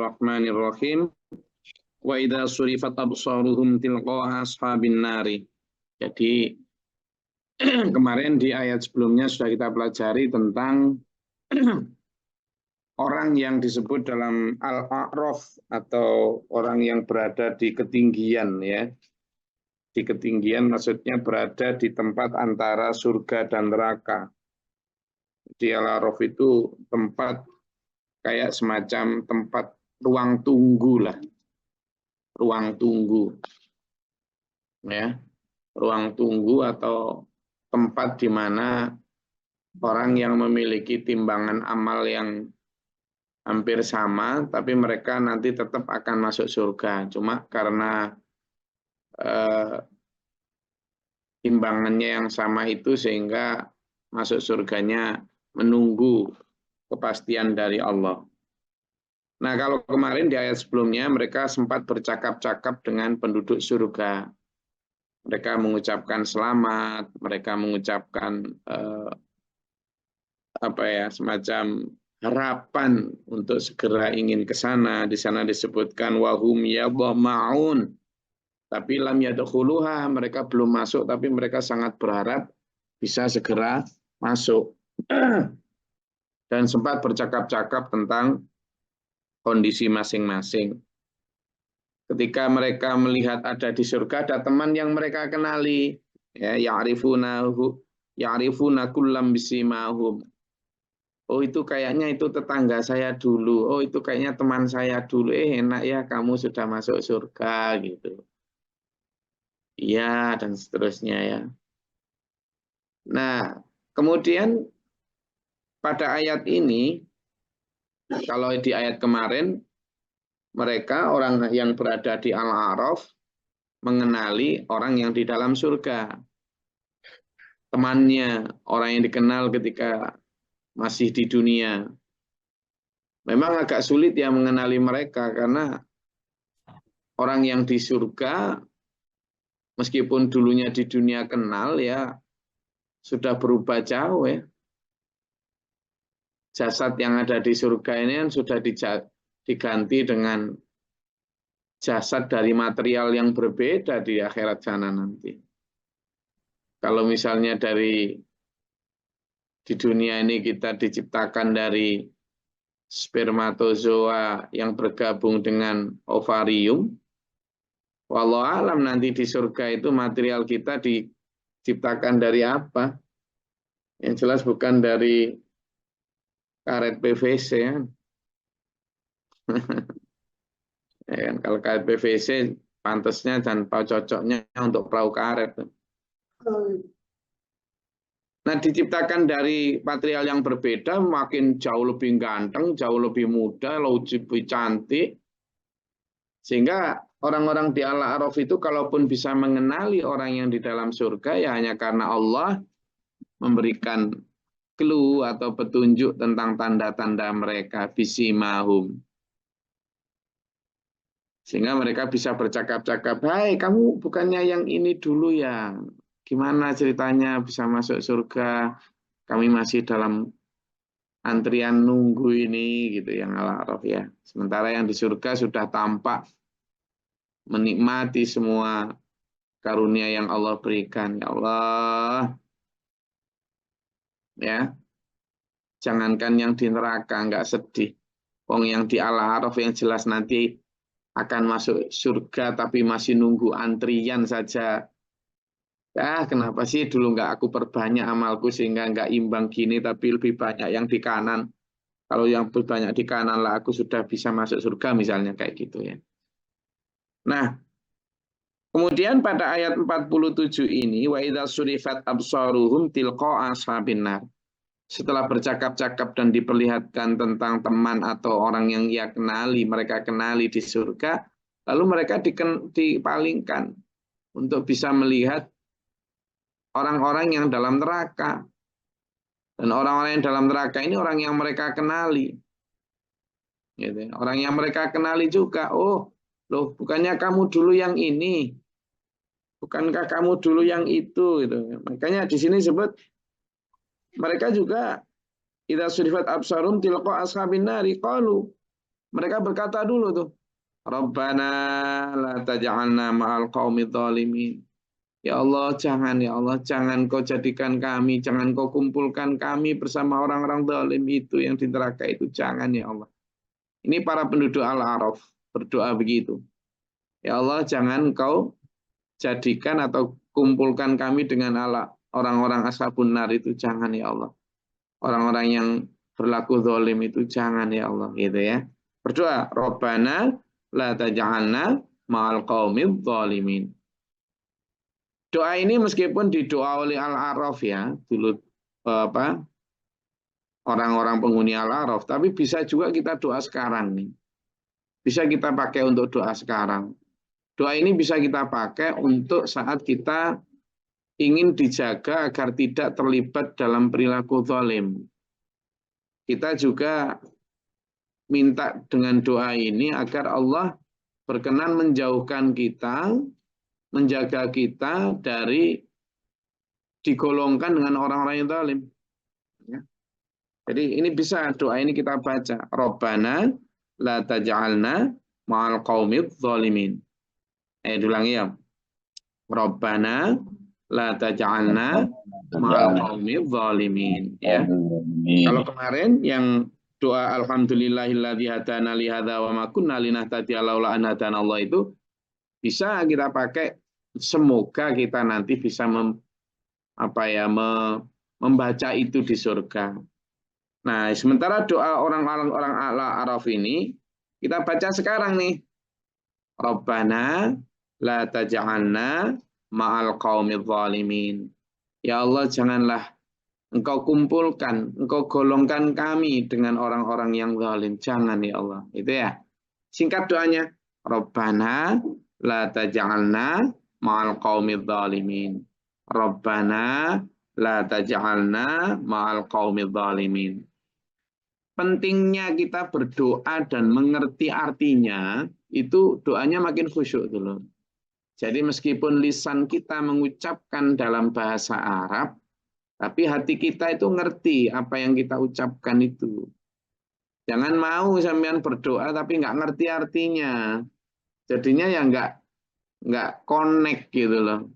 Bismillahirrahmanirrahim. Wa idza surifat absaruhum tilqa ashabin nari. Jadi kemarin di ayat sebelumnya sudah kita pelajari tentang orang yang disebut dalam Al-A'raf atau orang yang berada di ketinggian ya. Di ketinggian maksudnya berada di tempat antara surga dan neraka. Di Al-A'raf itu tempat kayak semacam tempat ruang tunggu lah. Ruang tunggu. Ya. Ruang tunggu atau tempat di mana orang yang memiliki timbangan amal yang hampir sama, tapi mereka nanti tetap akan masuk surga. Cuma karena timbangannya yang sama itu sehingga masuk surganya menunggu kepastian dari Allah. Nah, kalau kemarin di ayat sebelumnya mereka sempat bercakap-cakap dengan penduduk surga. Mereka mengucapkan selamat, mereka mengucapkan semacam harapan untuk segera ingin ke sana. Di sana disebutkan wahum yadhama'un. Tapi lam yadkhuluha, mereka belum masuk tapi mereka sangat berharap bisa segera masuk. Dan sempat bercakap-cakap tentang kondisi masing-masing. Ketika mereka melihat ada di surga, ada teman yang mereka kenali, ya, ya'rifuna kullam bisimahum. Oh, itu kayaknya itu tetangga saya dulu. Oh, itu kayaknya teman saya dulu. Enak ya kamu sudah masuk surga gitu. Iya, dan seterusnya ya. Nah, kemudian pada ayat ini, kalau di ayat kemarin mereka orang yang berada di Al-A'raf mengenali orang yang di dalam surga. Temannya, orang yang dikenal ketika masih di dunia. Memang agak sulit ya mengenali mereka karena orang yang di surga meskipun dulunya di dunia kenal ya sudah berubah jauh ya. Jasad yang ada di surga ini kan sudah diganti dengan jasad dari material yang berbeda di akhirat sana nanti. Kalau misalnya di dunia ini kita diciptakan dari spermatozoa yang bergabung dengan ovarium, walau alam nanti di surga itu material kita diciptakan dari apa? Yang jelas bukan dari karet PVC ya. Ya kan, kalau karet PVC pantasnya dan cocoknya untuk perahu karet. Nah, diciptakan dari material yang berbeda, makin jauh lebih ganteng, jauh lebih muda, lebih cantik. Sehingga orang-orang di Al-A'raf itu kalaupun bisa mengenali orang yang di dalam surga, ya hanya karena Allah memberikan clue atau petunjuk tentang tanda-tanda mereka, bisimahum. Sehingga mereka bisa bercakap-cakap, hai kamu bukannya yang ini dulu ya, gimana ceritanya bisa masuk surga, kami masih dalam antrian nunggu ini gitu yang Al-A'raf ya. Sementara yang di surga sudah tampak menikmati semua karunia yang Allah berikan. Ya Allah. Ya. Jangankan yang di neraka nggak sedih. Wong yang di Al-A'raf yang jelas nanti akan masuk surga tapi masih nunggu antrian saja. Ya, kenapa sih dulu nggak aku perbanyak amalku sehingga nggak imbang gini tapi lebih banyak yang di kanan. Kalau yang banyak di kanan lah aku sudah bisa masuk surga misalnya kayak gitu ya. Nah, kemudian pada ayat 47 ini wa idza surifat absaruhum tilqa ashabin nar. Setelah bercakap-cakap dan diperlihatkan tentang teman atau orang yang ia kenali, mereka kenali di surga, lalu mereka dipalingkan untuk bisa melihat orang-orang yang dalam neraka. Dan orang-orang yang dalam neraka ini orang yang mereka kenali. Gitu. Orang yang mereka kenali juga, oh, loh, bukannya kamu dulu yang ini, bukankah kamu dulu yang itu, gitu. Makanya di sini sebut mereka juga idza surifat absarum tilqa ashabin nari qalu. Mereka berkata dulu tuh, Rabbana la taj'alna ma'al qaumidz zalimin. Ya Allah, jangan kau jadikan kami, jangan kau kumpulkan kami bersama orang-orang zalim itu yang di neraka itu, jangan ya Allah. Ini para penduduk Al-A'raf berdoa begitu. Ya Allah, jangan kau jadikan atau kumpulkan kami dengan orang-orang ashabun nar itu, jangan ya Allah. Orang-orang yang berlaku zalim itu jangan ya Allah, gitu ya. Berdoa, Rabbana la taj'alna ma'al qaumidz zalimin. Doa ini meskipun didoa oleh Al-A'raf ya, dulu orang-orang penghuni Al-A'raf, tapi bisa juga kita doa sekarang nih. Bisa kita pakai untuk doa sekarang. Doa ini bisa kita pakai untuk saat kita ingin dijaga agar tidak terlibat dalam perilaku zalim. Kita juga minta dengan doa ini agar Allah berkenan menjauhkan kita, menjaga kita dari digolongkan dengan orang-orang yang zalim. Ya. Jadi ini bisa doa ini kita baca. Rabbana la taj'alna ma'al qaumidz zalimin. Ulangi ya. Rabbana la taj'alna ma'al qaumidz zalimin. Ya. Kalau kemarin yang doa alhamdulillahilladzi hadana li hadza wa ma kunna linahtadiya laula an hadanallah itu bisa kita pakai, semoga kita nanti bisa membaca itu di surga. Nah, sementara doa orang-orang Al-A'raf ini kita baca sekarang nih. Rabbana la taj'alna ma'al qaumidz zalimin. Ya Allah, janganlah Engkau kumpulkan, Engkau golongkan kami dengan orang-orang yang zalim. Jangan ya Allah. Itu ya. Singkat doanya. Rabbana la taj'alna ma'al qaumidz zalimin. Rabbana la taj'alna ma'al qaumidz zalimin. Pentingnya kita berdoa dan mengerti artinya, itu doanya makin khusyuk dulu. Jadi meskipun lisan kita mengucapkan dalam bahasa Arab, tapi hati kita itu ngerti apa yang kita ucapkan itu. Jangan mau sampean berdoa tapi nggak ngerti artinya. Jadinya ya nggak connect gitu loh.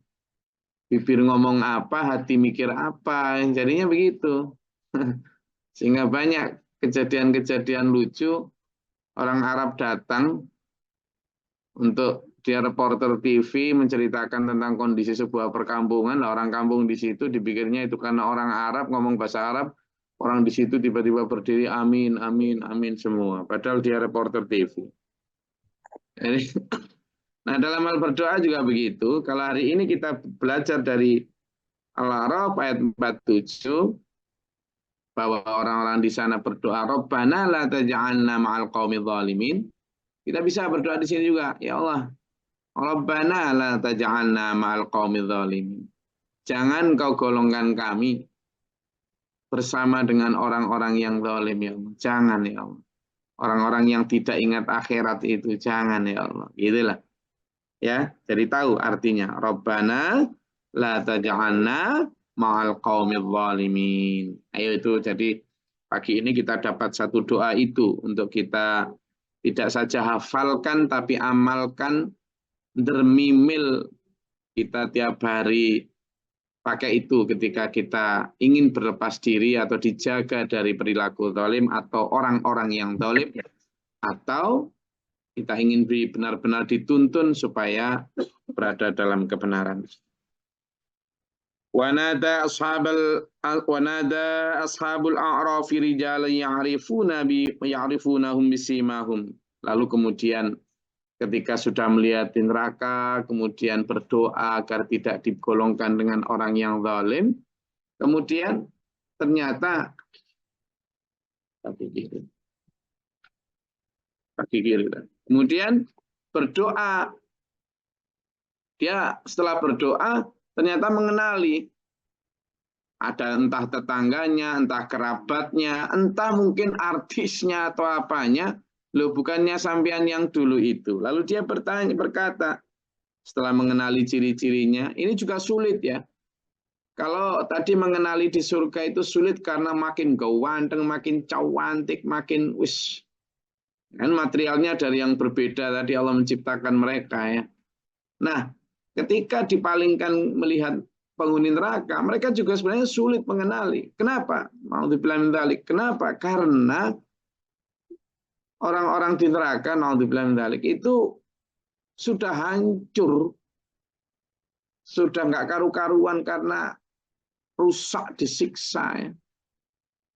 Bibir ngomong apa, hati mikir apa. Jadinya begitu. Sehingga banyak kejadian-kejadian lucu, orang Arab datang untuk dia reporter TV menceritakan tentang kondisi sebuah perkampungan. Lah orang kampung di situ dipikirnya itu karena orang Arab ngomong bahasa Arab, orang di situ tiba-tiba berdiri amin, amin, amin semua. Padahal dia reporter TV. Jadi, nah dalam hal berdoa juga begitu. Kalau hari ini kita belajar dari Al-A'raf ayat 47, bahwa orang-orang di sana berdoa, Rabbana la taj'alna ma'al qaumidz zalimin. Kita bisa berdoa di sini juga, ya Allah, Rabbana la taj'alna ma'al qaumidz zalimin. Jangan kau golongkan kami bersama dengan orang-orang yang zalim ya Allah. Jangan ya Allah. Orang-orang yang tidak ingat akhirat itu jangan ya Allah. Gitulah. Ya, jadi tahu artinya. Rabbana la taj'alna ma'al qaumidz zalimin. Ayo itu, jadi pagi ini kita dapat satu doa itu untuk kita tidak saja hafalkan tapi amalkan, dermimil kita tiap hari pakai itu ketika kita ingin berlepas diri atau dijaga dari perilaku zalim atau orang-orang yang zalim, atau kita ingin benar-benar dituntun supaya berada dalam kebenaran. Wanada ashabul a'raf rijalan ya'rifunahum bisimahum. Lalu kemudian ketika sudah melihat di neraka, kemudian berdoa agar tidak digolongkan dengan orang yang zalim. Kemudian ternyata kaki kiri. Kemudian berdoa. Dia setelah berdoa ternyata mengenali ada entah tetangganya, entah kerabatnya, entah mungkin artisnya atau apanya. Loh, bukannya sampean yang dulu itu. Lalu dia berkata, setelah mengenali ciri-cirinya, ini juga sulit ya. Kalau tadi mengenali di surga itu sulit karena makin gawanteng, makin cantik, makin Kan materialnya dari yang berbeda tadi Allah menciptakan mereka ya. Nah, ketika dipalingkan melihat penghuni neraka, mereka juga sebenarnya sulit mengenali. Kenapa? Naudzubillah min dzalik. Kenapa? Karena orang-orang di neraka, naudzubillah min dzalik, itu sudah hancur, sudah nggak karu-karuan karena rusak disiksa ya.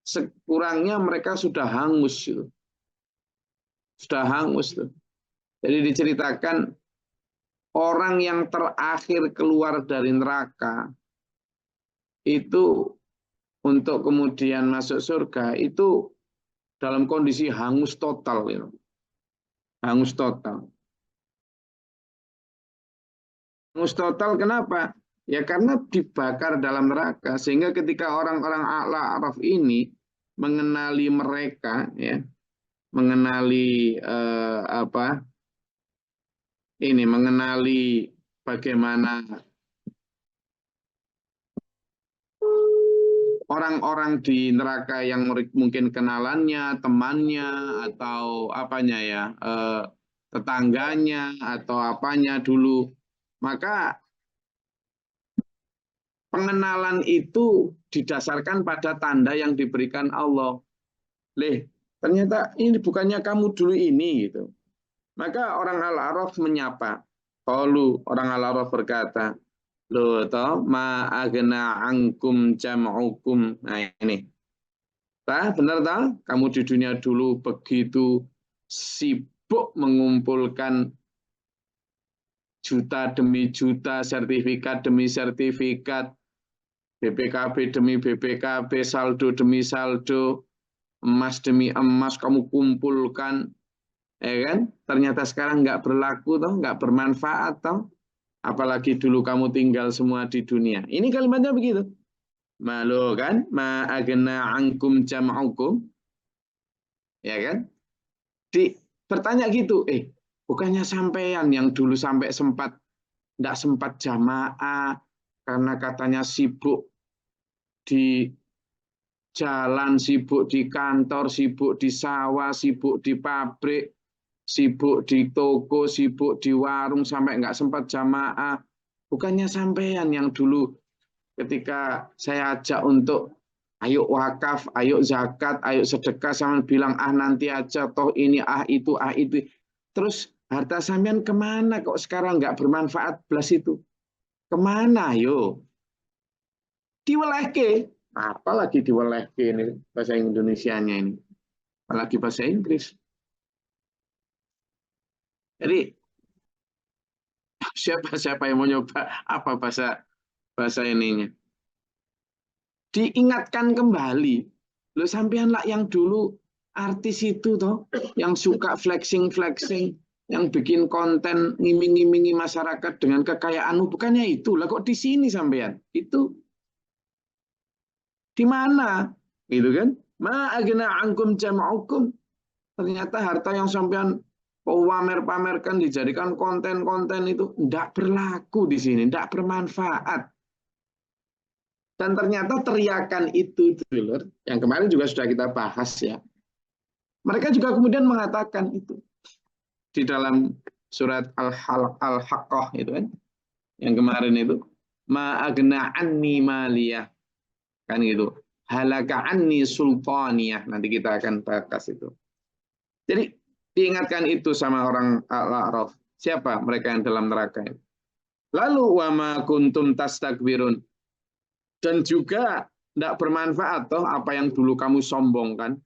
Sekurangnya mereka sudah hangus itu. Sudah hangus tuh. Jadi diceritakan orang yang terakhir keluar dari neraka itu untuk kemudian masuk surga itu dalam kondisi hangus total gitu. Hangus total. Hangus total kenapa? Ya karena dibakar dalam neraka sehingga ketika orang-orang A'raf ini mengenali mereka ya, mengenali mengenali bagaimana orang-orang di neraka yang mungkin kenalannya, temannya, atau apanya ya, tetangganya, atau apanya dulu. Maka pengenalan itu didasarkan pada tanda yang diberikan Allah. Ternyata ini bukannya kamu dulu ini gitu. Maka orang Al-A'raf menyapa. Orang Al-A'raf berkata, loh toh ma agna angkum jam'ukum. Nah ini. Benar toh? Kamu di dunia dulu begitu sibuk mengumpulkan juta demi juta, sertifikat demi sertifikat, BPKB demi BPKB, saldo demi saldo, emas demi emas kamu kumpulkan, ya kan? Ternyata sekarang nggak berlaku toh, nggak bermanfaat toh. Apalagi dulu kamu tinggal semua di dunia. Ini kalimatnya begitu. Malu kan? Ma agna angkum jam'ukum. Ya kan? Bertanya gitu, bukannya sampean yang dulu sampai enggak sempat jamaah karena katanya sibuk di jalan, sibuk di kantor, sibuk di sawah, sibuk di pabrik, sibuk di toko, sibuk di warung sampai enggak sempat jamaah. Bukannya sampean yang dulu ketika saya ajak untuk ayo wakaf, ayo zakat, ayo sedekah, sama bilang nanti aja, toh ini itu. Terus harta sampean kemana kok sekarang nggak bermanfaat belas itu? Kemana yo? Diwelehke. Apalagi diwelehke ini bahasa Indonesianya ini. Apalagi bahasa Inggris. Jadi siapa yang mau nyoba apa bahasa ininya? Diingatkan kembali. Lo sampean lah yang dulu artis itu toh, yang suka flexing, yang bikin konten ngiming-ngimingi masyarakat dengan kekayaanmu, bukannya itu lah kok di sini sampean? Itu di mana? Gitu kan? Ma agna angkum jama'ukum. Ternyata harta yang sampean pamer-pamerkan dijadikan konten-konten itu tidak berlaku di sini, tidak bermanfaat. Dan ternyata teriakan itu, yang kemarin juga sudah kita bahas ya. Mereka juga kemudian mengatakan itu di dalam surat Al-Haqqah itu kan, yang kemarin itu, ma agna anni maliyah, kan gitu. Halaka anni sultaniyah, nanti kita akan bahas itu. Jadi diingatkan itu sama orang Al-A'raf. Siapa mereka yang dalam neraka itu? Lalu wa ma kuntum tastakbirun. Dan juga tidak bermanfaat toh apa yang dulu kamu sombongkan.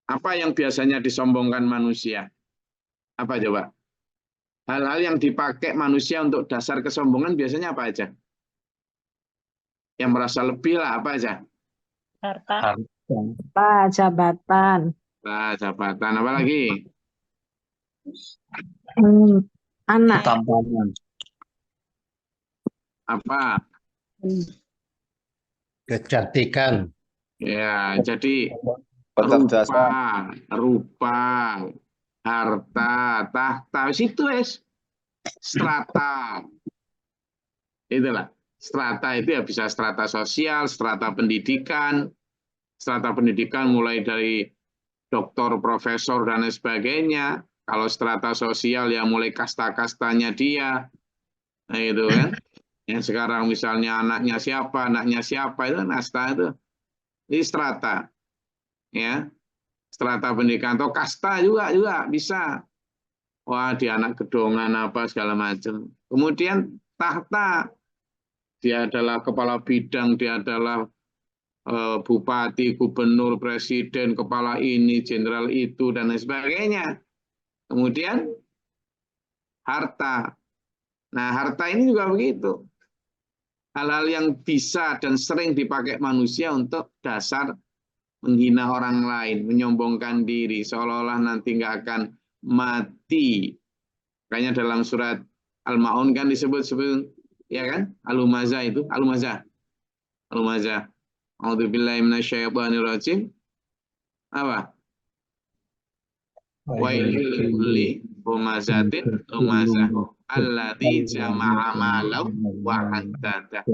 Apa yang biasanya disombongkan manusia? Apa coba? Hal-hal yang dipakai manusia untuk dasar kesombongan biasanya apa aja? Yang merasa lebih lah apa aja? Harta, jabatan, Jabatan, apa lagi? anak, Tampanan, Apa? kecantikan, Ya, jadi kecerdasan, rupa, harta, tahta, situ strata. Itulah. Strata itu ya bisa strata sosial, strata pendidikan mulai dari doktor, profesor, dan lain sebagainya. Kalau strata sosial ya mulai kasta-kastanya dia. Nah itu kan. Yang sekarang misalnya anaknya siapa itu nasta itu. Ini strata. Ya. Strata pendidikan atau kasta juga bisa. Wah, dia anak gedongan apa segala macam. Kemudian tahta, dia adalah kepala bidang, dia adalah bupati, gubernur, presiden, kepala ini, jenderal itu, dan lain sebagainya. Kemudian harta. Nah, harta ini juga begitu. Hal-hal yang bisa dan sering dipakai manusia untuk dasar menghina orang lain, menyombongkan diri, seolah-olah nanti nggak akan mati. Makanya dalam surat Al-Ma'un kan disebut-sebut, ya kan? Al-Humazah itu, Al-Humazah. Al-Humazah. A'udzubillahi minasyaitonirrajim. Apa? Wailul likulli humazatin lumazah alladzi jama'a malau wa addada.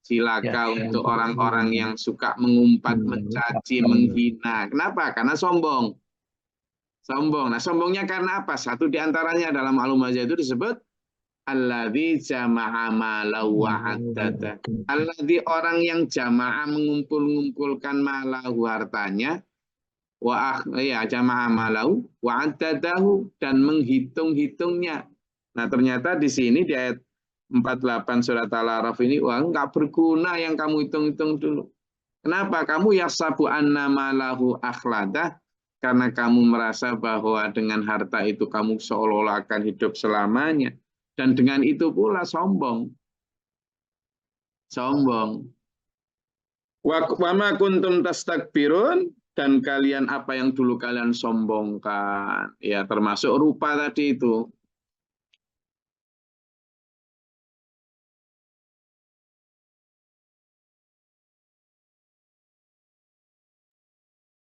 Cilaka untuk orang-orang yang suka mengumpat, mencaci, menghina. Kenapa? Karena sombong. Sombong. Nah, sombongnya karena apa? Satu di antaranya dalam Al-Humazah itu disebut alladzi jama'a malau wa addada. Alladzi orang yang jama'a mengumpul-ngumpulkan malahu hartanya, jama'a malau wa addadahu dan menghitung-hitungnya. Nah, ternyata di sini di ayat 48 surat Al-A'raf ini, wah, enggak berguna yang kamu hitung-hitung dulu. Kenapa? Kamu yasabu anna malahu akhladah, karena kamu merasa bahwa dengan harta itu kamu seolah-olah akan hidup selamanya. Dan dengan itu pula sombong. Sombong. Wa ma kuntum tastakbirun, dan kalian apa yang dulu kalian sombongkan. Ya, termasuk rupa tadi itu.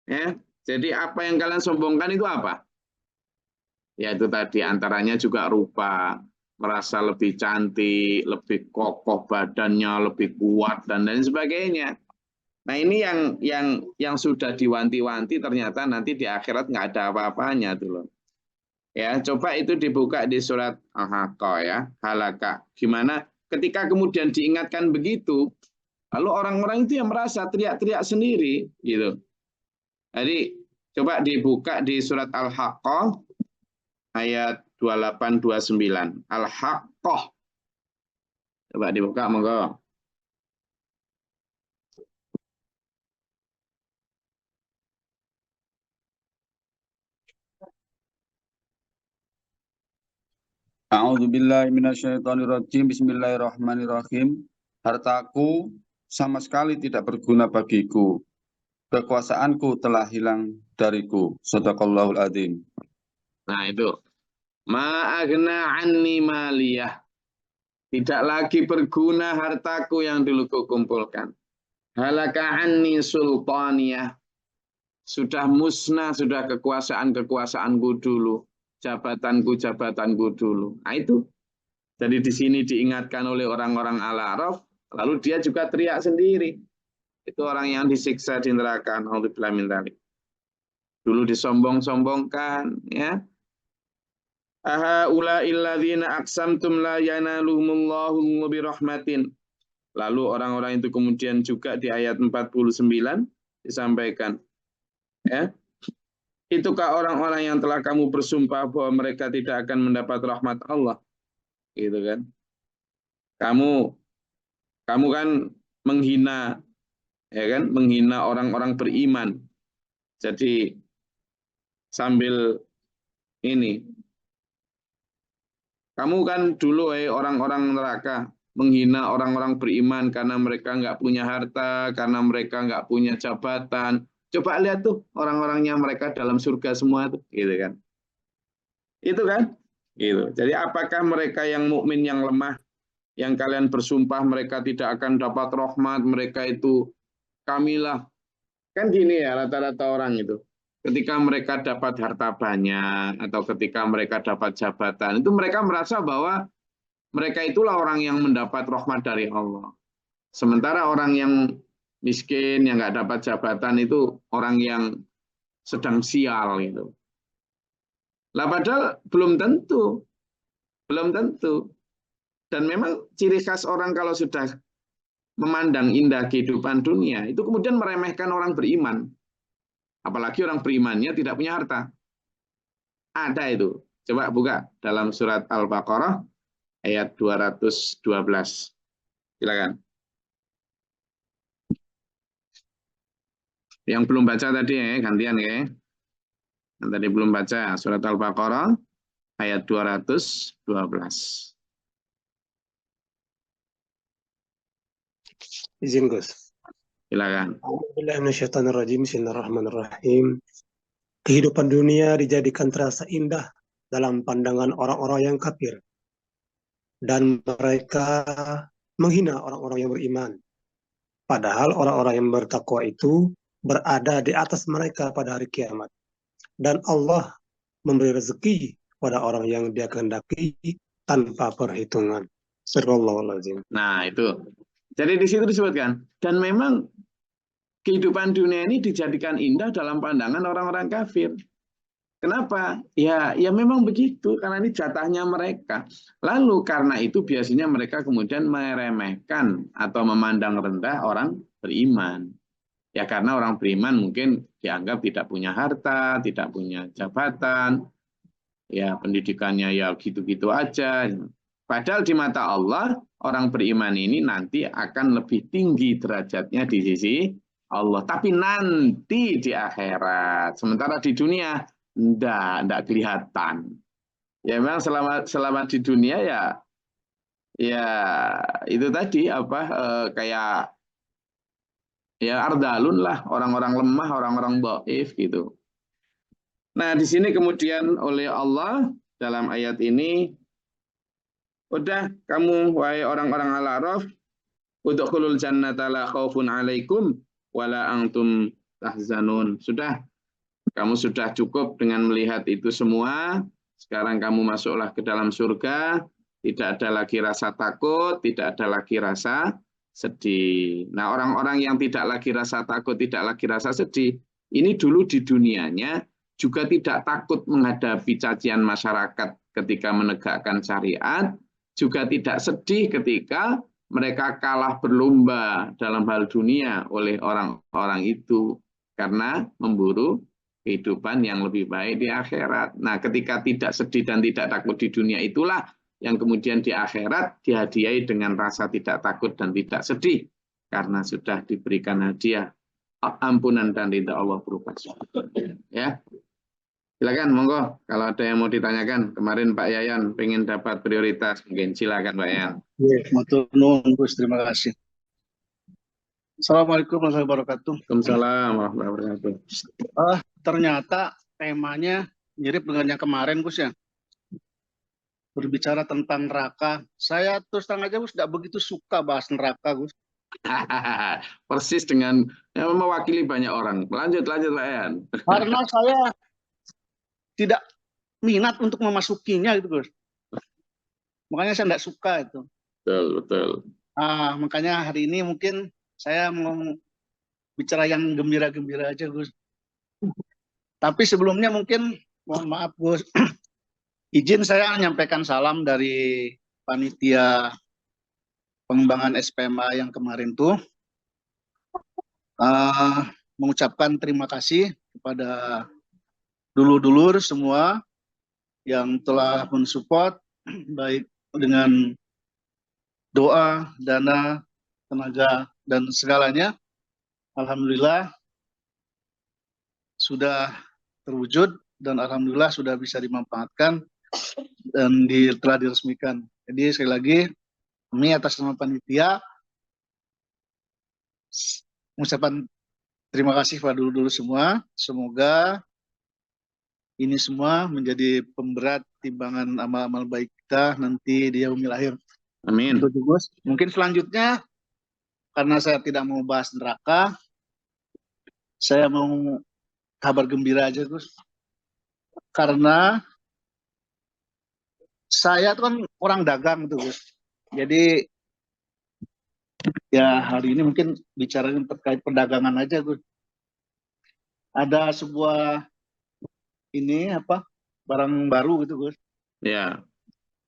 Ya, jadi apa yang kalian sombongkan itu apa? Ya itu tadi antaranya juga rupa, merasa lebih cantik, lebih kokoh badannya, lebih kuat dan lain sebagainya. Nah ini yang sudah diwanti-wanti ternyata nanti di akhirat nggak ada apa-apanya tuh loh. Ya coba itu dibuka di surat Al-Haqqah ya, Halaka. Gimana ketika kemudian diingatkan begitu, lalu orang-orang itu yang merasa teriak-teriak sendiri gitu. Jadi coba dibuka di surat Al-Haqqah ayat 28-29. Al-Haqqah. Coba dibuka monggo. A'udzubillahi minasyaitonirrajim. Bismillahirrahmanirrahim. Hartaku sama sekali tidak berguna bagiku. Kekuasaanku telah hilang dariku. Shadaqallahul adzim. Nah itu. Ma'agna anni maliyah. Tidak lagi berguna hartaku yang dulu kukumpulkan. Halaka anni sultaniyah. Sudah musnah, sudah kekuasaanku dulu. Jabatanku dulu. Nah itu. Jadi di sini diingatkan oleh orang-orang Al-A'raf, lalu dia juga teriak sendiri. Itu orang yang disiksa di neraka. Dulu disombong-sombongkan, ya. Ahaula'il ladzina aqsamtum la yanaluhumullahu birahmatin. Lalu orang-orang itu kemudian juga di ayat 49 disampaikan, ya. Itukah orang-orang yang telah kamu bersumpah bahwa mereka tidak akan mendapat rahmat Allah? Gitu kan. Kamu kan menghina, ya kan, menghina orang-orang beriman. Jadi sambil ini, kamu kan dulu orang-orang neraka menghina orang-orang beriman karena mereka nggak punya harta, karena mereka nggak punya jabatan. Coba lihat tuh orang-orangnya mereka dalam surga semua tuh, gitu kan? Itu kan? Gitu. Jadi apakah mereka yang mukmin yang lemah, yang kalian bersumpah mereka tidak akan dapat rahmat, mereka itu kamilah. Kan gini ya rata-rata orang itu. Ketika mereka dapat harta banyak atau ketika mereka dapat jabatan, itu mereka merasa bahwa mereka itulah orang yang mendapat rahmat dari Allah. Sementara orang yang miskin, yang nggak dapat jabatan itu orang yang sedang sial itu. Lah padahal belum tentu. Belum tentu. Dan memang ciri khas orang kalau sudah memandang indah kehidupan dunia, itu kemudian meremehkan orang beriman. Apalagi orang berimannya tidak punya harta. Ada itu. Coba buka dalam surat Al-Baqarah ayat 212. Silakan. Yang belum baca tadi ya, gantian ya. Yang tadi belum baca surat Al-Baqarah ayat 212. Izin Gus. Silakan. Bismillahirrahmanirrahim. Kehidupan dunia dijadikan terasa indah dalam pandangan orang-orang yang kafir. Dan mereka menghina orang-orang yang beriman. Padahal orang-orang yang bertakwa itu berada di atas mereka pada hari kiamat. Dan Allah memberi rezeki pada orang yang Dia kehendaki tanpa perhitungan. Astagfirullahaladzim. Nah, itu. Jadi di situ disebutkan, dan memang kehidupan dunia ini dijadikan indah dalam pandangan orang-orang kafir. Kenapa? Ya memang begitu, karena ini jatahnya mereka. Lalu karena itu biasanya mereka kemudian meremehkan atau memandang rendah orang beriman. Ya karena orang beriman mungkin dianggap tidak punya harta, tidak punya jabatan, ya pendidikannya ya gitu-gitu aja. Padahal di mata Allah, orang beriman ini nanti akan lebih tinggi derajatnya di sisi Allah. Tapi nanti di akhirat. Sementara di dunia, enggak kelihatan. Ya memang selama di dunia ya itu tadi kayak ya ardalun lah, orang-orang lemah, orang-orang dhaif gitu. Nah, di sini kemudian oleh Allah dalam ayat ini, udah kamu wahai orang-orang Al-A'raf, udkhulul jannata la khaufun 'alaikum wala antum tahzanun. Sudah, kamu sudah cukup dengan melihat itu semua. Sekarang kamu masuklah ke dalam surga, tidak ada lagi rasa takut, tidak ada lagi rasa sedih. Nah, orang-orang yang tidak lagi rasa takut, tidak lagi rasa sedih, ini dulu di dunianya juga tidak takut menghadapi cacian masyarakat ketika menegakkan syariat, juga tidak sedih ketika mereka kalah berlomba dalam hal dunia oleh orang-orang itu karena memburu kehidupan yang lebih baik di akhirat. Nah, ketika tidak sedih dan tidak takut di dunia itulah yang kemudian di akhirat dihadiahi dengan rasa tidak takut dan tidak sedih karena sudah diberikan hadiah ampunan dan ridha Allah berupa surga. Ya. Silakan, monggo. Kalau ada yang mau ditanyakan, kemarin Pak Yayan pengen dapat prioritas, mungkin silakan Pak Yayan. Ya, matur nuwun Gus, terima kasih. Assalamualaikum warahmatullahi wabarakatuh. Waalaikumsalam warahmatullahi wabarakatuh. Ternyata temanya mirip dengan yang kemarin Gus ya. Berbicara tentang neraka. Saya terus terang aja Gus, tidak begitu suka bahas neraka Gus. Persis dengan yang mewakili banyak orang. Lanjut Pak Yayan. Karena saya tidak minat untuk memasukinya gitu Gus. Makanya saya tidak suka itu. Betul. Makanya hari ini mungkin saya mau bicara yang gembira-gembira aja Gus. Tapi sebelumnya mungkin mohon maaf Gus, izin saya menyampaikan salam dari panitia pengembangan SPMA yang kemarin tuh. Mengucapkan terima kasih kepada dulur-dulur semua yang telah mensupport baik dengan doa, dana, tenaga, dan segalanya. Alhamdulillah sudah terwujud dan alhamdulillah sudah bisa dimanfaatkan dan telah diresmikan. Jadi sekali lagi kami atas nama panitia mengucapkan terima kasih kepada dulur-dulur semua. Semoga ini semua menjadi pemberat timbangan amal-amal baik kita nanti di yaumil akhir. Amin. Mungkin selanjutnya, karena saya tidak mau bahas neraka, saya mau kabar gembira aja Gus. Karena saya itu kan orang dagang tuh Gus. Jadi ya hari ini mungkin bicara terkait perdagangan aja Gus. ada sebuah ini apa barang baru gitu Gus. Ya,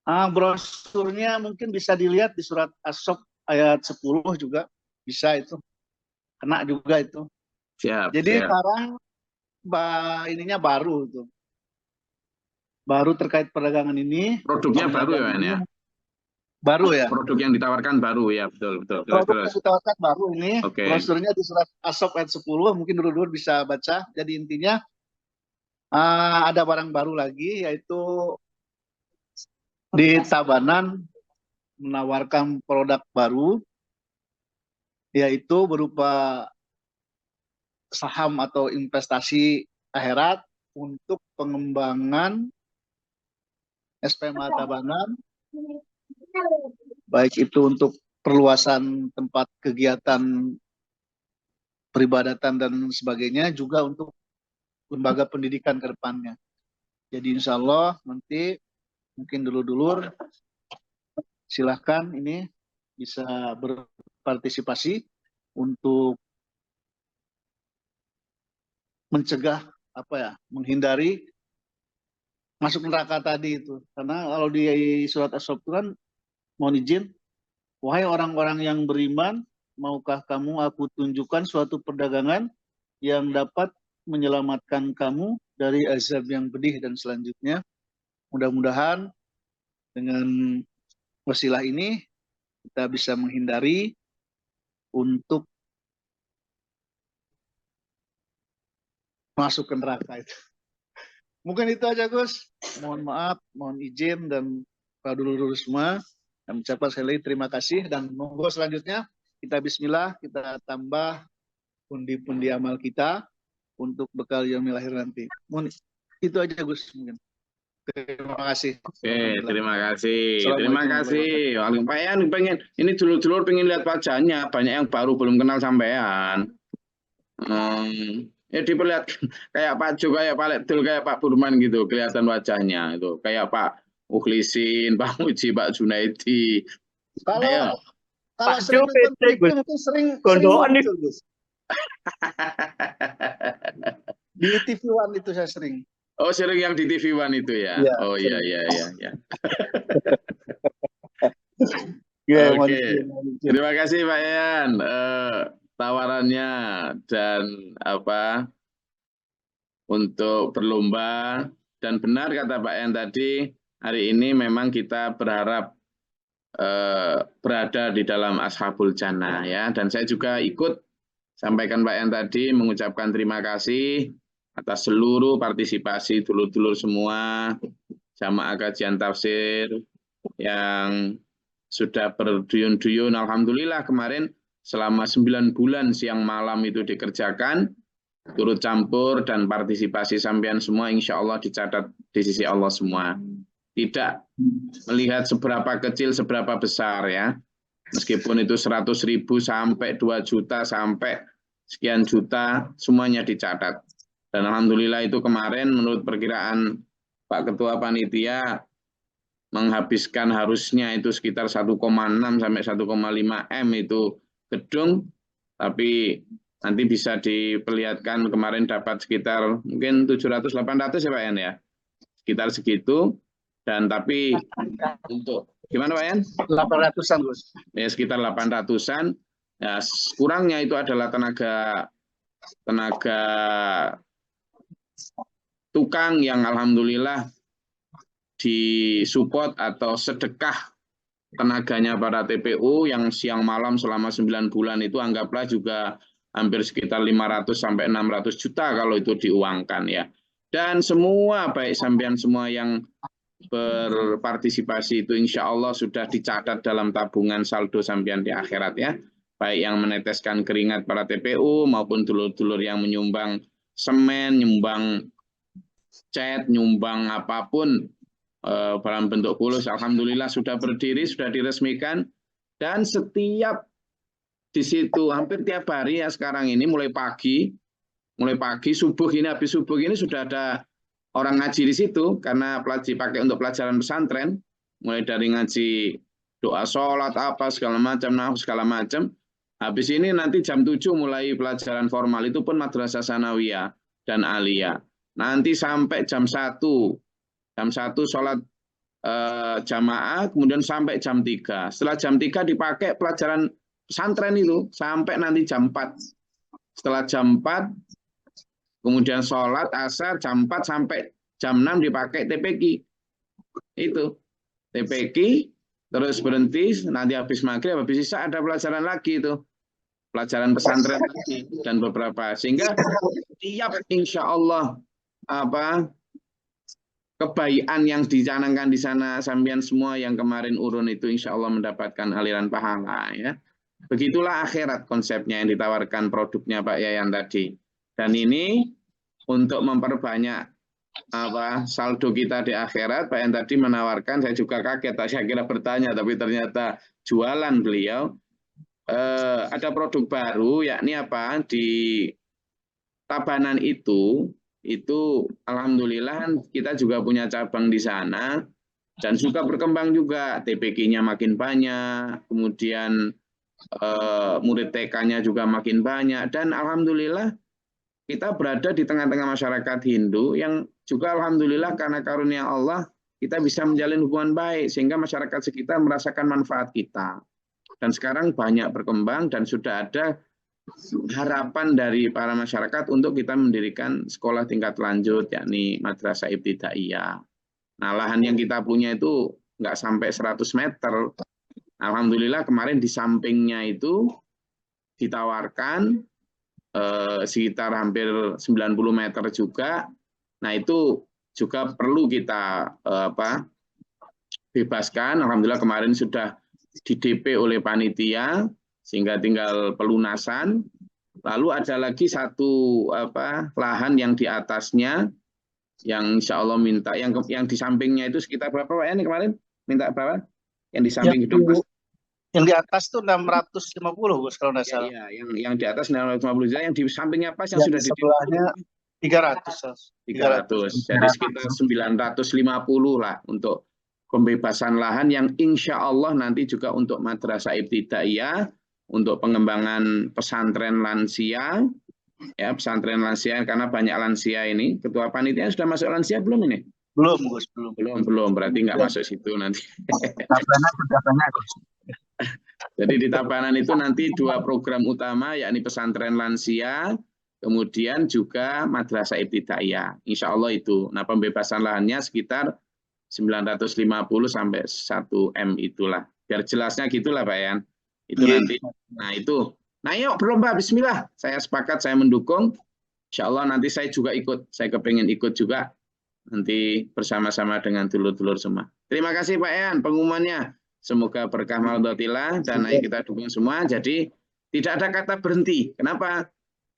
Brosurnya mungkin bisa dilihat di surat As-Sof ayat 10 juga bisa itu. Kena juga itu. siap, Jadi siap. sekarang ininya baru itu. Baru terkait perdagangan ini. Produknya baru ya, Pak ya? Baru ya. Produk yang ditawarkan baru ya, betul, betul. Terus, Produk terus. yang ditawarkan baru ini. Oke. Brosurnya di surat As-Sof ayat 10, mungkin dulu-dulu bisa baca. Jadi intinya ada barang baru lagi, yaitu di Tabanan menawarkan produk baru, yaitu berupa saham atau investasi akhirat untuk pengembangan SPMA Tabanan, baik itu untuk perluasan tempat kegiatan peribadatan dan sebagainya, juga untuk lembaga pendidikan ke depannya. Jadi insya Allah nanti mungkin dulur-dulur silahkan ini bisa berpartisipasi untuk mencegah menghindari masuk neraka tadi itu. Karena kalau di surat As-Sof itu kan, mohon izin, wahai orang-orang yang beriman, maukah kamu aku tunjukkan suatu perdagangan yang dapat menyelamatkan kamu dari azab yang pedih dan selanjutnya. Mudah-mudahan dengan wasilah ini kita bisa menghindari untuk masuk ke neraka itu. Mungkin itu aja Gus. Mohon maaf, mohon izin dan Pak dulur-dulur semua. Kami ucapkan sekali lagi terima kasih dan monggo selanjutnya kita bismillah, kita tambah pundi-pundi amal kita untuk bekal yaumil akhir nanti. Mohon itu aja Gus mungkin. Terima kasih. Oke, terima kasih. Assalamualaikum Terima kasih. Pak Yan pengen ini dulur-dulur pengen lihat wajahnya, banyak yang baru belum kenal sampean. Ya diperlihatkan kayak Pak Jo, kayak Pak Lekdul, kayak Pak Burman gitu, kelihatan wajahnya itu. Kayak Pak Mukhlisin, Pak Muji, Pak Junaidi. Ayo. Kalau Pak sering Jo nonton PT, TV mungkin sering Gondoan nih. muncul, Gus. Di TV One itu saya sering. Oh, sering yang di TV One itu ya? Iya, Oh iya, sering. iya. Iya, Oke. mohon izin. Terima kasih Pak Yan tawarannya dan untuk berlomba, dan benar kata Pak Yan tadi, hari ini memang kita berharap berada di dalam Ashabul Jannah ya, dan saya juga ikut sampaikan Pak Yan tadi mengucapkan terima kasih atas seluruh partisipasi dulur-dulur semua jamaah kajian tafsir yang sudah berduyun-duyun. Alhamdulillah kemarin selama 9 bulan siang malam itu dikerjakan, turut campur dan partisipasi sampean semua insya Allah dicatat di sisi Allah semua. Tidak melihat seberapa kecil, seberapa besar ya. Meskipun itu 100.000 sampai 2 juta sampai sekian juta, semuanya dicatat. Dan Alhamdulillah itu kemarin menurut perkiraan Pak Ketua Panitia menghabiskan harusnya itu sekitar 1,6 sampai 1,5 M itu gedung, tapi nanti bisa diperlihatkan kemarin dapat sekitar mungkin 700-800 ya Pak Yan ya, sekitar segitu. Dan tapi untuk gimana Pak Yan? 800-an Gus. Ya sekitar 800-an. Ya, kurangnya itu adalah tenaga tukang yang alhamdulillah disupport atau sedekah tenaganya para TPU yang siang malam selama 9 bulan itu anggaplah juga hampir sekitar 500 sampai 600 juta kalau itu diuangkan ya. Dan semua baik sampean semua yang berpartisipasi itu insya Allah sudah dicatat dalam tabungan saldo sampean di akhirat ya. Baik yang meneteskan keringat para TPU maupun dulur-dulur yang menyumbang semen, nyumbang cat, nyumbang apapun dalam bentuk fulus, alhamdulillah sudah berdiri, sudah diresmikan, dan setiap di situ hampir tiap hari ya sekarang ini mulai pagi subuh ini, habis subuh ini sudah ada orang ngaji di situ karena pakai untuk pelajaran pesantren, mulai dari ngaji doa sholat apa segala macam. Habis ini nanti jam 7 mulai pelajaran formal, itu pun madrasah sanawiyah. dan alia. Nanti sampai jam 1. Jam 1 sholat jamaah, kemudian sampai jam 3. Setelah jam 3 dipakai pelajaran pesantren itu sampai nanti jam 4. Setelah jam 4 kemudian sholat asar jam 4 sampai jam 6 dipakai TPQ. Itu TPQ, terus berhenti, nanti habis maghrib, habis isya ada pelajaran lagi itu. Pelajaran pesantren lagi dan beberapa. Sehingga tiap insya Allah kebaikan yang dicanangkan di sana, sampean semua yang kemarin urun itu insya Allah mendapatkan aliran pahala ya. Begitulah akhirat konsepnya yang ditawarkan produknya Pak Yayan tadi. Dan ini untuk memperbanyak saldo kita di akhirat, Pak Yayan tadi menawarkan, saya juga kaget, saya kira bertanya, tapi ternyata jualan beliau. Ada produk baru, yakni apa, di Tabanan itu alhamdulillah kita juga punya cabang di sana dan juga berkembang juga, TPQ-nya makin banyak, kemudian murid TK-nya juga makin banyak, dan alhamdulillah kita berada di tengah-tengah masyarakat Hindu yang juga alhamdulillah karena karunia Allah kita bisa menjalin hubungan baik sehingga masyarakat sekitar merasakan manfaat kita. Dan sekarang banyak berkembang dan sudah ada harapan dari para masyarakat untuk kita mendirikan sekolah tingkat lanjut, yakni Madrasah Ibtidaiyah. Nah, lahan yang kita punya itu nggak sampai 100 meter. Alhamdulillah kemarin di sampingnya itu ditawarkan sekitar hampir 90 meter juga. Nah, itu juga perlu kita bebaskan. Alhamdulillah kemarin sudah di DP oleh panitia sehingga tinggal pelunasan. Lalu ada lagi satu lahan yang di atasnya yang insya Allah minta yang di sampingnya itu sekitar berapa Pak ini kemarin minta berapa? Yang di samping gedung Mas? Yang di atas tuh 650 Gus kalau nggak salah. Iya, yang di atas 650 juta, yang di sampingnya pas yang sudah di sebelahnya 300. Jadi sekitar 950 lah untuk pembebasan lahan yang insya Allah nanti juga untuk Madrasah Ibtidaiyah, untuk pengembangan pesantren lansia, ya pesantren lansia karena banyak lansia ini. Ketua panitia sudah masuk lansia belum ini? Belum Gus, belum. Berarti nggak masuk situ nanti. Tabanan sudah banyak Gus. Jadi di Tabanan itu nanti 2 program utama, yakni pesantren lansia, kemudian juga Madrasah Ibtidaiyah. Insya Allah itu. Nah pembebasan lahannya sekitar 950 sampai 1 M itulah. Biar jelasnya gitulah Pak Yan. Itu nanti. Nah itu. Nah yuk berlomba, bismillah. Saya sepakat, saya mendukung. Insya Allah nanti saya juga ikut. Saya kepengen ikut juga. Nanti bersama-sama dengan dulur-dulur semua. Terima kasih Pak Yan pengumumannya. Semoga berkah maudhatillah dan kita dukung semua. Jadi tidak ada kata berhenti. Kenapa?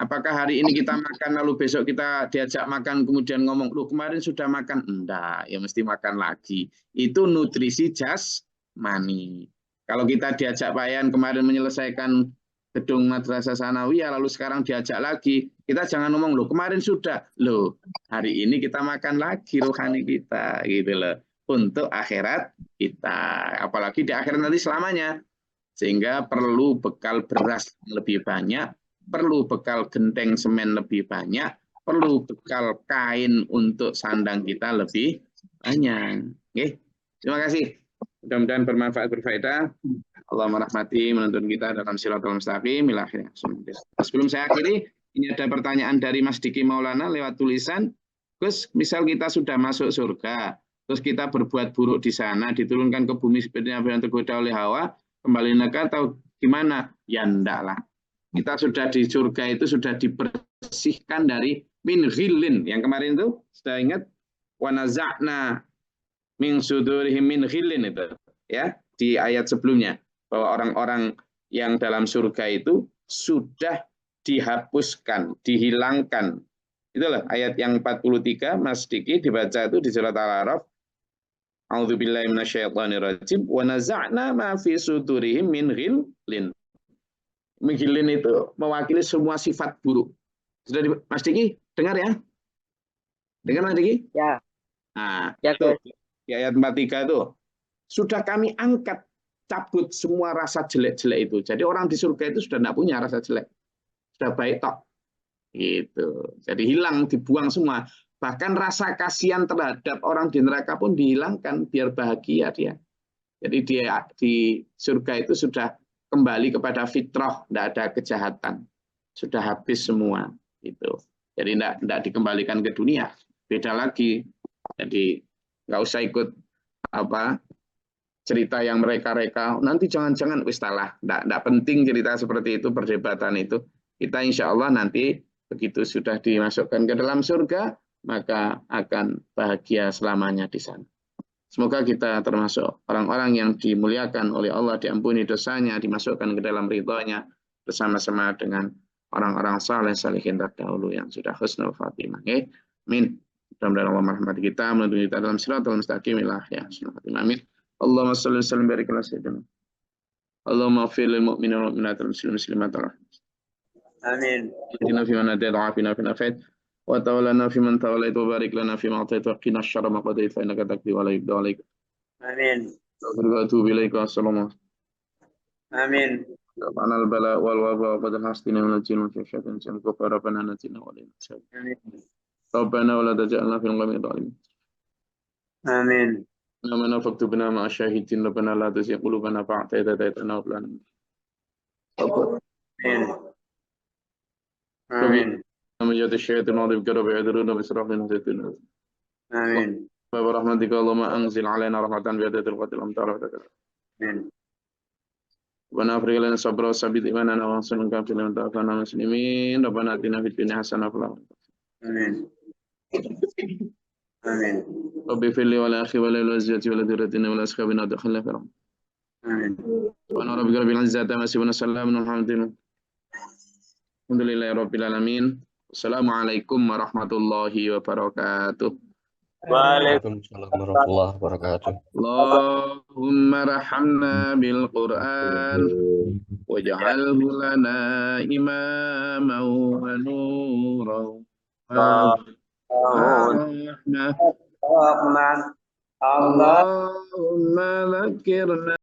Apakah hari ini kita makan lalu besok kita diajak makan kemudian ngomong, loh kemarin sudah makan? Enggak, ya mesti makan lagi. Itu nutrisi jasmani. Kalau kita diajak Pak Yan kemarin menyelesaikan gedung Madrasah Sanawiyah lalu sekarang diajak lagi, kita jangan ngomong, loh kemarin sudah. Loh, hari ini kita makan lagi rohani kita gitu loh. Untuk akhirat kita. Apalagi di akhirat nanti selamanya. Sehingga perlu bekal beras lebih banyak, perlu bekal genteng semen lebih banyak, perlu bekal kain untuk sandang kita lebih banyak. Oke, terima kasih. Mudah-mudahan bermanfaat, berfaedah. Allah merahmati, menuntun kita dalam siratal mustaqim. Sebelum saya akhiri, ini ada pertanyaan dari Mas Diki Maulana lewat tulisan. Gus, misal kita sudah masuk surga, terus kita berbuat buruk di sana, diturunkan ke bumi seperti yang tergoda oleh Hawa, kembali neraka atau gimana? Ya enggak lah. Kita sudah di surga itu sudah dibersihkan dari min ghillin. Yang kemarin itu sudah ingat wa naza'na min sudurihim min ghillin itu ya di ayat sebelumnya bahwa orang-orang yang dalam surga itu sudah dihapuskan, dihilangkan. Itulah ayat yang 43 Mas Diki dibaca itu di surat Al-A'raf. A'udzubillahi minasyaitonirrajim wa naza'na ma fi sudurihim min ghillin. Menghilin itu mewakili semua sifat buruk. Sudah Mas Diki dengar ya? Dengar Mas Diki? Ya. Nah, Ya, itu di ayat 43 itu sudah kami angkat, cabut semua rasa jelek-jelek itu. Jadi orang di surga itu sudah tidak punya rasa jelek. Sudah baik tok. Gitu. Jadi hilang, dibuang semua. Bahkan rasa kasihan terhadap orang di neraka pun dihilangkan biar bahagia dia. Jadi dia di surga itu sudah kembali kepada fitrah, tidak ada kejahatan, sudah habis semua. Gitu. Jadi tidak dikembalikan ke dunia. Beda lagi. Jadi nggak usah ikut apa cerita yang mereka-reka. Nanti jangan-jangan wis salah. Tidak penting cerita seperti itu, perdebatan itu. Kita insya Allah nanti begitu sudah dimasukkan ke dalam surga, maka akan bahagia selamanya di sana. Semoga kita termasuk orang-orang yang dimuliakan oleh Allah, diampuni dosanya, dimasukkan ke dalam ridhonya bersama-sama dengan orang-orang saleh salihin terdahulu yang sudah husnul khatimah. Amin. Mudah-mudahan Allah merahmati kita, melindungi kita dalam siratal mustaqim ila ya husnul khatimah. Amin. Allahumma shalli wa sallim barik ala sayyidina. Allahumma ighfir lil mu'minina wal mu'minat wal muslimin wal muslimat. Amin. Inna fi man hadayta wa afina fi nafait. وتولنا في من توليت وبارك لنا فيما أعطيت وقنا الشر ما قضيت فإنك تقضي ولا يقضى عليك. آمين. وأتوب إليك والسلام عليكم. آمين. رفعنا البلاء والوباء وقد حسنا من الجن والشياطين والإنس والكفار ربنا نجنا ولنا. آمين. ربنا ولا تجعلنا في القوم الظالمين. آمين. ربنا فاكتبنا مع الشاهدين ربنا لا تزغ قلوبنا بعد إذ هديتنا وهب لنا. آمين. آمين. من الشياطين وعذب كرب يعذرون بسرعة نهتدون. آمين. وبرحمتك اللهم أنزل علينا رحمة بعدد القتل الأمطار وتكرر. آمين. ربنا أفرغ لنا صبرا وثبت إيماننا وانصرنا على الكافرين وتوفنا مسلمين. ربنا آتنا في الدنيا حسنة وفي الآخرة. آمين. آمين. رب اغفر لي ولأخي ولوالدتي ولذريتنا ولأصحابنا وادخلنا في رحمتك. آمين. سبحان ربك رب العزة عما يصفون وسلام على المرسلين. الحمد لله رب العالمين. Assalamualaikum warahmatullahi wabarakatuh. Waalaikumsalam warahmatullahi wabarakatuh. Allahumma rahamna bil Qur'an waj'alhu lana imaman wa nuran wa rahmah. Allahumma dzakirna